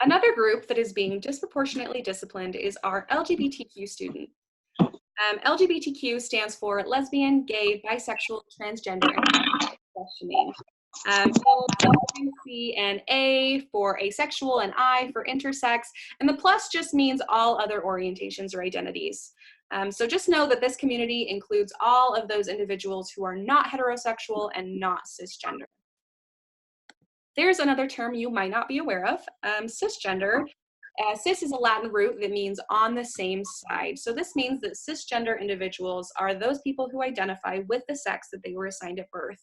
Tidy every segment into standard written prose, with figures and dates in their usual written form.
Another group that is being disproportionately disciplined is our LGBTQ students. LGBTQ stands for lesbian, gay, bisexual, transgender, and questioning. You see an A for asexual, an I for intersex, and the plus just means all other orientations or identities. So just know that this community includes all of those individuals who are not heterosexual and not cisgender. There's another term you might not be aware of, cisgender. Cis is a Latin root that means on the same side. So this means that cisgender individuals are those people who identify with the sex that they were assigned at birth.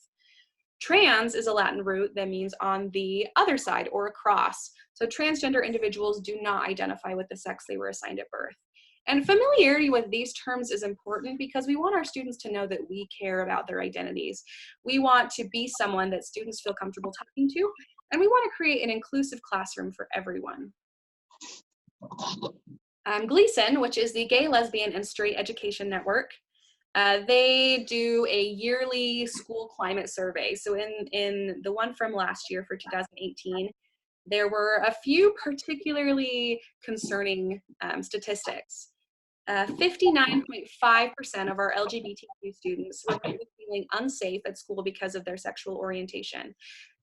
Trans is a Latin root that means on the other side or across. So transgender individuals do not identify with the sex they were assigned at birth. And familiarity with these terms is important because we want our students to know that we care about their identities. We want to be someone that students feel comfortable talking to, and we want to create an inclusive classroom for everyone. Gleason, which is the Gay, Lesbian, and Straight Education Network, they do a yearly school climate survey. So in the one from last year for 2018, there were a few particularly concerning statistics. 59.5% of our LGBTQ students reported feeling unsafe at school because of their sexual orientation.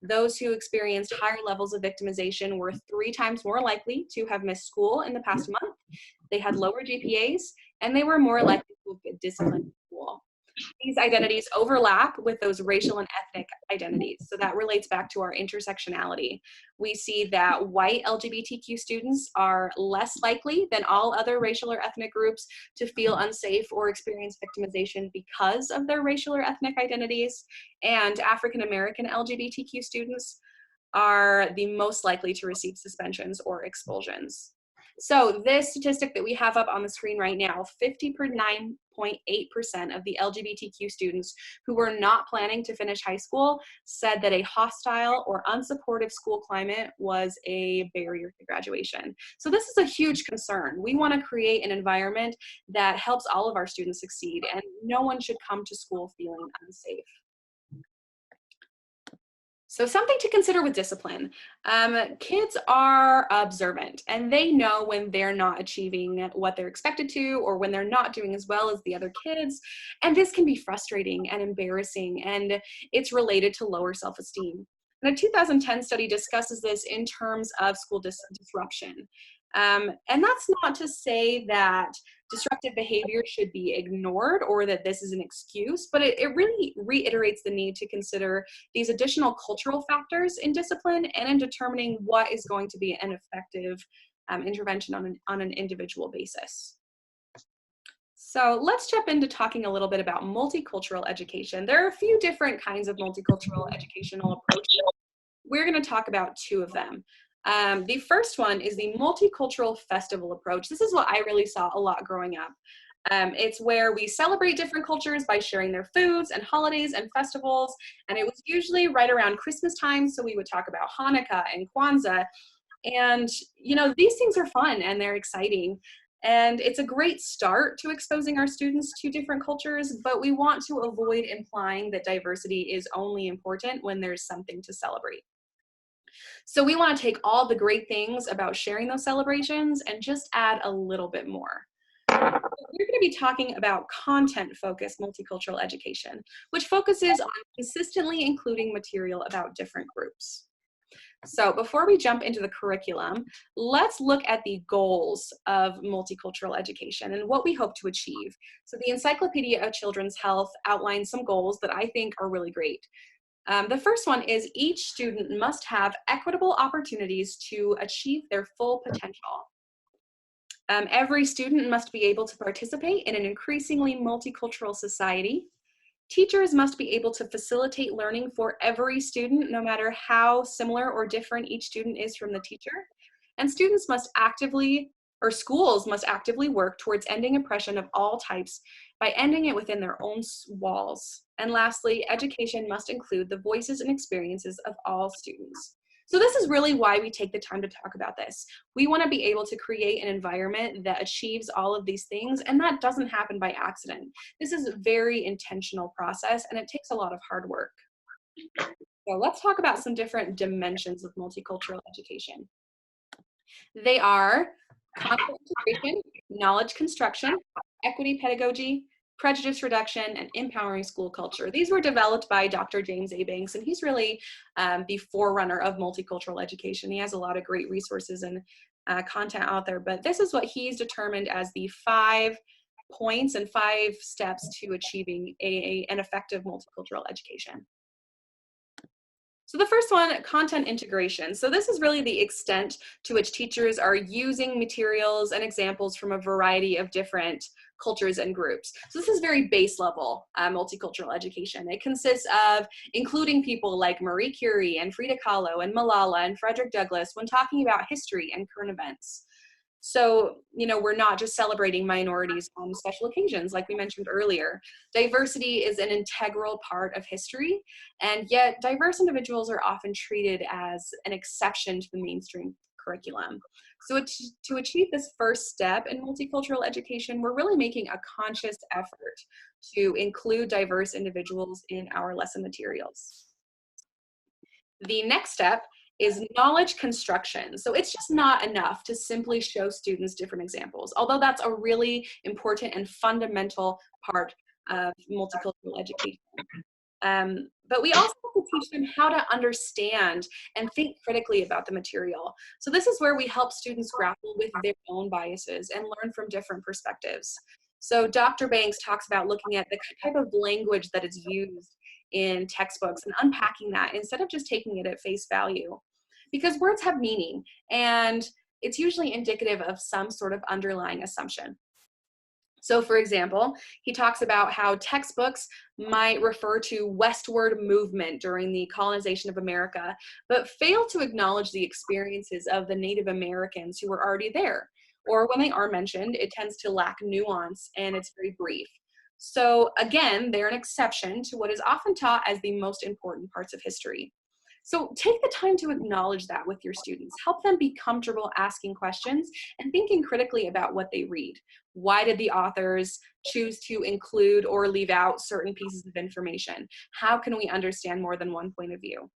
Those who experienced higher levels of victimization were 3 times more likely to have missed school in the past month. They had lower GPAs, and they were more likely to get disciplined in school. These identities overlap with those racial and ethnic identities. So that relates back to our intersectionality. We see that white LGBTQ students are less likely than all other racial or ethnic groups to feel unsafe or experience victimization because of their racial or ethnic identities. And African American LGBTQ students are the most likely to receive suspensions or expulsions. So this statistic that we have up on the screen right now, 59.8% of the LGBTQ students who were not planning to finish high school said that a hostile or unsupportive school climate was a barrier to graduation. So this is a huge concern. We want to create an environment that helps all of our students succeed, and no one should come to school feeling unsafe. So something to consider with discipline. Kids are observant, and they know when they're not achieving what they're expected to, or when they're not doing as well as the other kids. And this can be frustrating and embarrassing, and it's related to lower self-esteem. And a 2010 study discusses this in terms of school disruption. And that's not to say that disruptive behavior should be ignored or that this is an excuse, but it really reiterates the need to consider these additional cultural factors in discipline and in determining what is going to be an effective intervention on an individual basis. So let's jump into talking a little bit about multicultural education. There are a few different kinds of multicultural educational approaches. We're going to talk about 2 of them. The first one is the multicultural festival approach. This is what I really saw a lot growing up. It's where we celebrate different cultures by sharing their foods and holidays and festivals. And it was usually right around Christmas time. So we would talk about Hanukkah and Kwanzaa. And, you know, these things are fun and they're exciting. And it's a great start to exposing our students to different cultures, but we want to avoid implying that diversity is only important when there's something to celebrate. So we want to take all the great things about sharing those celebrations and just add a little bit more. We're going to be talking about content-focused multicultural education, which focuses on consistently including material about different groups. So before we jump into the curriculum, let's look at the goals of multicultural education and what we hope to achieve. So the Encyclopedia of Children's Health outlines some goals that I think are really great. The first one is each student must have equitable opportunities to achieve their full potential. Every student must be able to participate in an increasingly multicultural society. Teachers must be able to facilitate learning for every student, no matter how similar or different each student is from the teacher. And students must actively, or schools must actively work towards ending oppression of all types by ending it within their own walls. And lastly, education must include the voices and experiences of all students. So this is really why we take the time to talk about this. We want to be able to create an environment that achieves all of these things, and that doesn't happen by accident. This is a very intentional process, and it takes a lot of hard work. So let's talk about some different dimensions of multicultural education. They are content integration, knowledge construction, equity pedagogy, prejudice reduction, and empowering school culture. These were developed by Dr. James A. Banks, and he's really the forerunner of multicultural education. He has a lot of great resources and content out there, but this is what he's determined as the 5 points and 5 steps to achieving an effective multicultural education. So the first one, content integration. So this is really the extent to which teachers are using materials and examples from a variety of different cultures and groups. So this is very base level multicultural education. It consists of including people like Marie Curie and Frida Kahlo and Malala and Frederick Douglass when talking about history and current events. So, we're not just celebrating minorities on special occasions, like we mentioned earlier. Diversity is an integral part of history, and yet diverse individuals are often treated as an exception to the mainstream curriculum. So to achieve this first step in multicultural education, we're really making a conscious effort to include diverse individuals in our lesson materials. The next step is knowledge construction. So it's just not enough to simply show students different examples, although that's a really important and fundamental part of multicultural education. But we also have to teach them how to understand and think critically about the material. So this is where we help students grapple with their own biases and learn from different perspectives. So Dr. Banks talks about looking at the type of language that is used in textbooks and unpacking that instead of just taking it at face value. Because words have meaning, and it's usually indicative of some sort of underlying assumption. So for example, he talks about how textbooks might refer to westward movement during the colonization of America, but fail to acknowledge the experiences of the Native Americans who were already there. Or when they are mentioned, it tends to lack nuance and it's very brief. So again, they're an exception to what is often taught as the most important parts of history. So take the time to acknowledge that with your students. Help them be comfortable asking questions and thinking critically about what they read. Why did the authors choose to include or leave out certain pieces of information? How can we understand more than one point of view?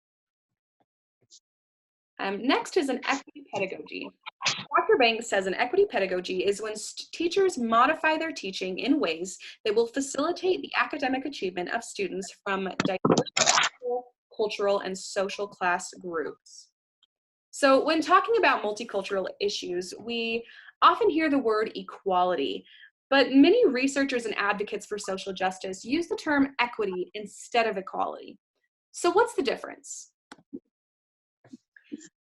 Next is an equity pedagogy. Dr. Banks says an equity pedagogy is when teachers modify their teaching in ways that will facilitate the academic achievement of students from diverse cultural and social class groups. So when talking about multicultural issues, we often hear the word equality, but many researchers and advocates for social justice use the term equity instead of equality. So what's the difference?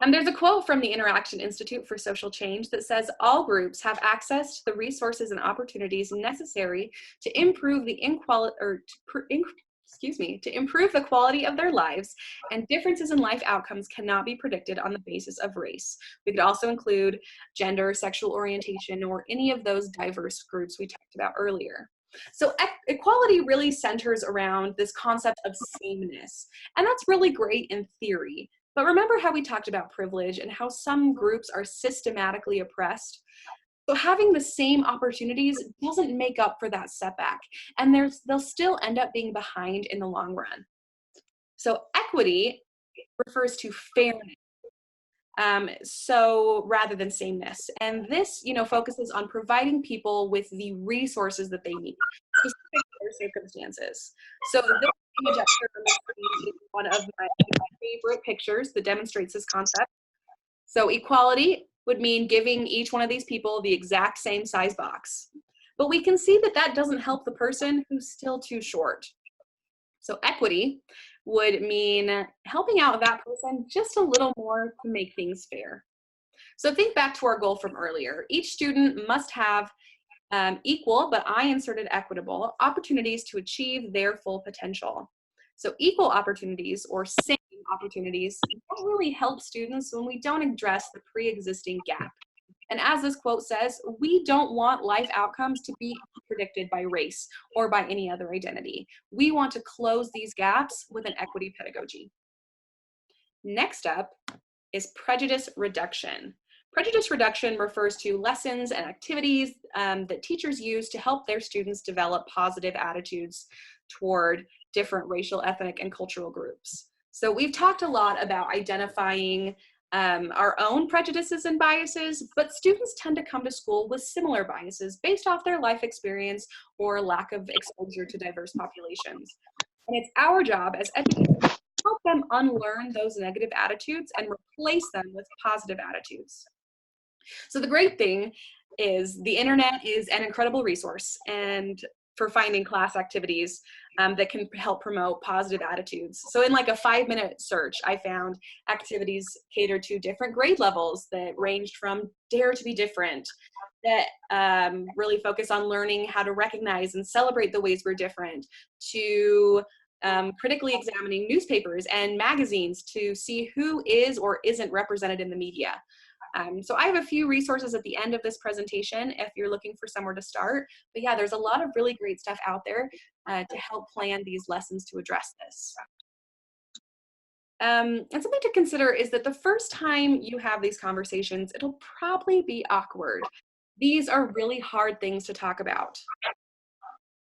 There's a quote from the Interaction Institute for Social Change that says all groups have access to the resources and opportunities necessary to improve the to improve the quality of their lives, and differences in life outcomes cannot be predicted on the basis of race. We could also include gender, sexual orientation, or any of those diverse groups we talked about earlier. So equality really centers around this concept of sameness, and that's really great in theory. But remember how we talked about privilege and how some groups are systematically oppressed? So having the same opportunities doesn't make up for that setback, and they'll still end up being behind in the long run. So equity refers to fairness, so rather than sameness. And this, focuses on providing people with the resources that they need, specific to their circumstances. So this image up here is one of my favorite pictures that demonstrates this concept. So equality would mean giving each one of these people the exact same size box. But we can see that that doesn't help the person who's still too short. So equity would mean helping out that person just a little more to make things fair. So think back to our goal from earlier. Each student must have equal, but I inserted equitable, opportunities to achieve their full potential. So equal opportunities or same opportunities don't really help students when we don't address the pre-existing gap. And as this quote says, we don't want life outcomes to be predicted by race or by any other identity. We want to close these gaps with an equity pedagogy. Next up is prejudice reduction. Prejudice reduction refers to lessons and activities that teachers use to help their students develop positive attitudes toward different racial, ethnic, and cultural groups. So we've talked a lot about identifying our own prejudices and biases, but students tend to come to school with similar biases based off their life experience or lack of exposure to diverse populations. And it's our job as educators to help them unlearn those negative attitudes and replace them with positive attitudes. So the great thing is the internet is an incredible resource and for finding class activities that can help promote positive attitudes. So in like a 5-minute search, I found activities catered to different grade levels that ranged from Dare to be Different, that really focus on learning how to recognize and celebrate the ways we're different, to critically examining newspapers and magazines to see who is or isn't represented in the media. So I have a few resources at the end of this presentation if you're looking for somewhere to start. But yeah, there's a lot of really great stuff out there to help plan these lessons to address this. And something to consider is that the first time you have these conversations, it'll probably be awkward. These are really hard things to talk about.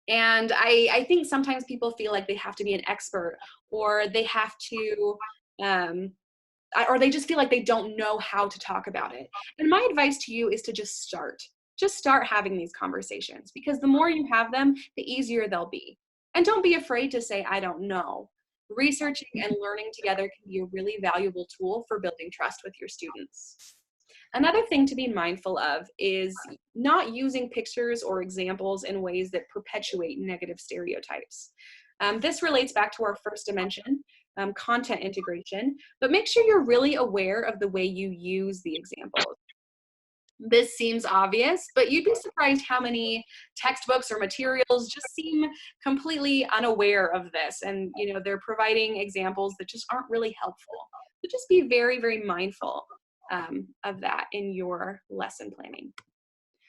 And I think sometimes people feel like they have to be an expert, or they have to, or they just feel like they don't know how to talk about it. And my advice to you is to just start. Just start having these conversations, because the more you have them, the easier they'll be. And don't be afraid to say, I don't know. Researching and learning together can be a really valuable tool for building trust with your students. Another thing to be mindful of is not using pictures or examples in ways that perpetuate negative stereotypes. This relates back to our first dimension, content integration, but make sure you're really aware of the way you use the examples. This seems obvious, but you'd be surprised how many textbooks or materials just seem completely unaware of this, and they're providing examples that just aren't really helpful. So just be very, very mindful of that in your lesson planning.